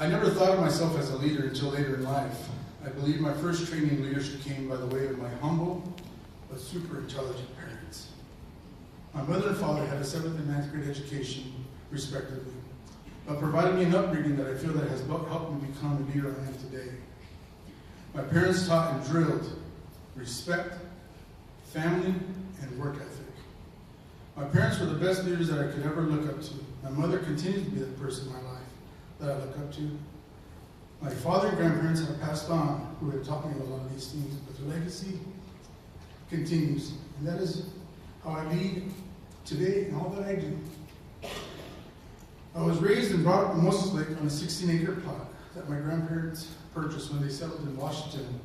I never thought of myself as a leader until later in life. I believe my first training in leadership came by the way of my humble but super intelligent parents. My mother and father had a 7th and 9th grade education, respectively, but provided me an upbringing that I feel that has helped me become the leader I am today. My parents taught and drilled respect, family, and work ethic. My parents were the best leaders that I could ever look up to. My mother continues to be the person in my life that I look up to. My father and grandparents have passed on, who have taught me a lot of these things, but the legacy continues. And that is how I lead today and all that I do. I was raised and brought up in Moses Lake on a 16-acre plot that my grandparents purchased when they settled in Washington,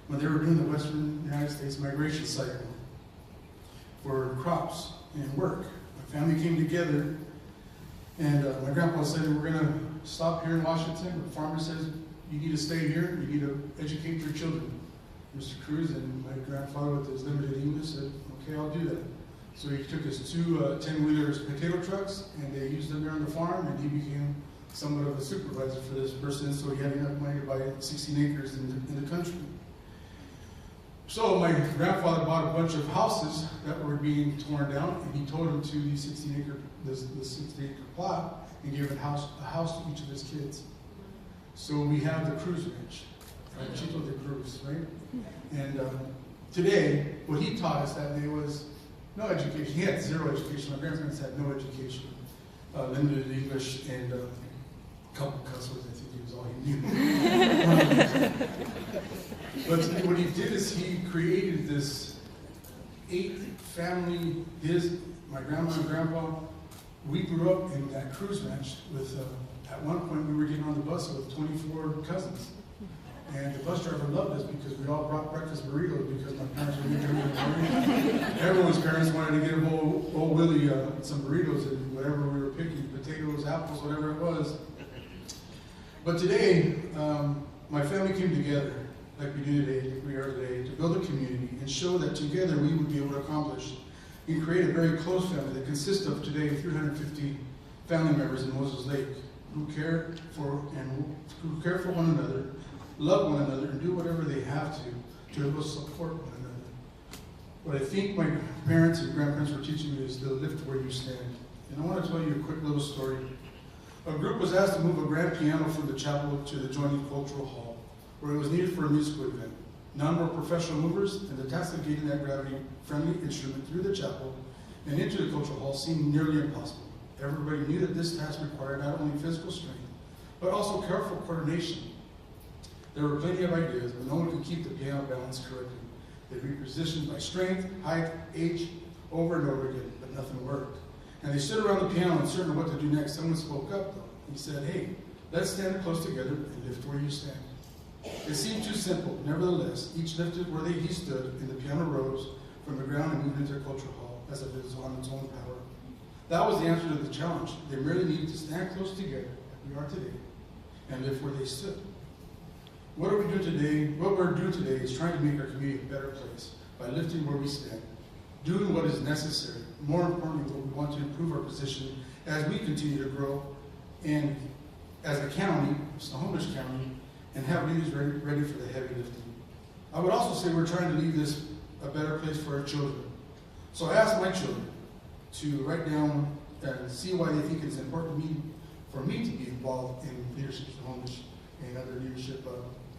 when they were doing the Western United States migration cycle for crops and work. My family came together, and my grandpa said, we're going to stop here in Washington. The farmer says, you need to stay here, you need to educate your children. Mr. Cruz and my grandfather with his limited English said, okay, I'll do that. So he took his 2 10-wheeler potato trucks, and they used them there on the farm, and he became somewhat of a supervisor for this person, so he had enough money to buy 16 acres in the country. So my grandfather bought a bunch of houses that were being torn down, and he told him to the 16-acre plot and gave a house to each of his kids. So we have the Cruz Ranch, right? Chito de Cruz, right? And today, what he taught us that day was no education. He had 0 education. My grandparents had no education, limited English, and a couple cuss words. I think it was all he knew. But what he did is he created this 8-family, my grandma and grandpa. We grew up in that Cruz Ranch with, at one point we were getting on the bus with 24 cousins. And the bus driver loved us because we all brought breakfast burritos because my parents were making them. Everyone's parents wanted to get a old Willie some burritos and whatever we were picking, potatoes, apples, whatever it was. But today, my family came together, like we do today, like we are today, to build a community and show that together we would be able to accomplish and create a very close family that consists of today 350 family members in Moses Lake who care for one another, love one another, and do whatever they have to help us support one another. What I think my parents and grandparents were teaching me is to lift where you stand. And I want to tell you a quick little story. A group was asked to move a grand piano from the chapel to the adjoining cultural hall, where it was needed for a musical event. None were professional movers, and the task of getting that gravity-friendly instrument through the chapel and into the cultural hall seemed nearly impossible. Everybody knew that this task required not only physical strength, but also careful coordination. There were plenty of ideas, but no one could keep the piano balanced correctly. They'd be positioned by strength, height, age, over and over again, but nothing worked. And they stood around the piano uncertain of what to do next. Someone spoke up, though. He said, hey, let's stand close together and lift where you stand. It seemed too simple. Nevertheless, each lifted where he stood, and the piano rose from the ground and moved into the cultural hall as if it was on its own power. That was the answer to the challenge. They merely needed to stand close together, like we are today, and lift where they stood. What we're doing today is trying to make our community a better place by lifting where we stand, doing what is necessary. More importantly, we want to improve our position as we continue to grow, and as a county, Snohomish County, and have leaders ready for the heavy lifting. I would also say we're trying to leave this a better place for our children. So I asked my children to write down and see why they think it's important for me to be involved in leadership in Snohomish and other leadership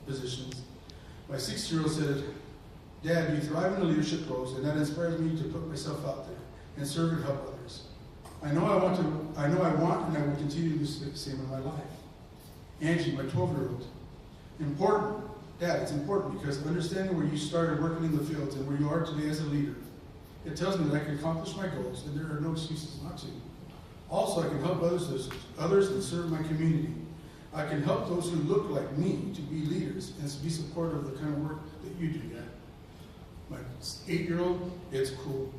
positions. My 6-year-old said, Dad, you thrive in the leadership roles, and that inspires me to put myself out there and serve and help others. I know I want, and I will continue to do the same in my life. Angie, my 12-year-old, important, Dad, it's important because understanding where you started working in the fields and where you are today as a leader, it tells me that I can accomplish my goals and there are no excuses not to. Also, I can help others and serve my community. I can help those who look like me to be leaders and to be supportive of the kind of work that you do, Dad. My 8-year-old, it's cool.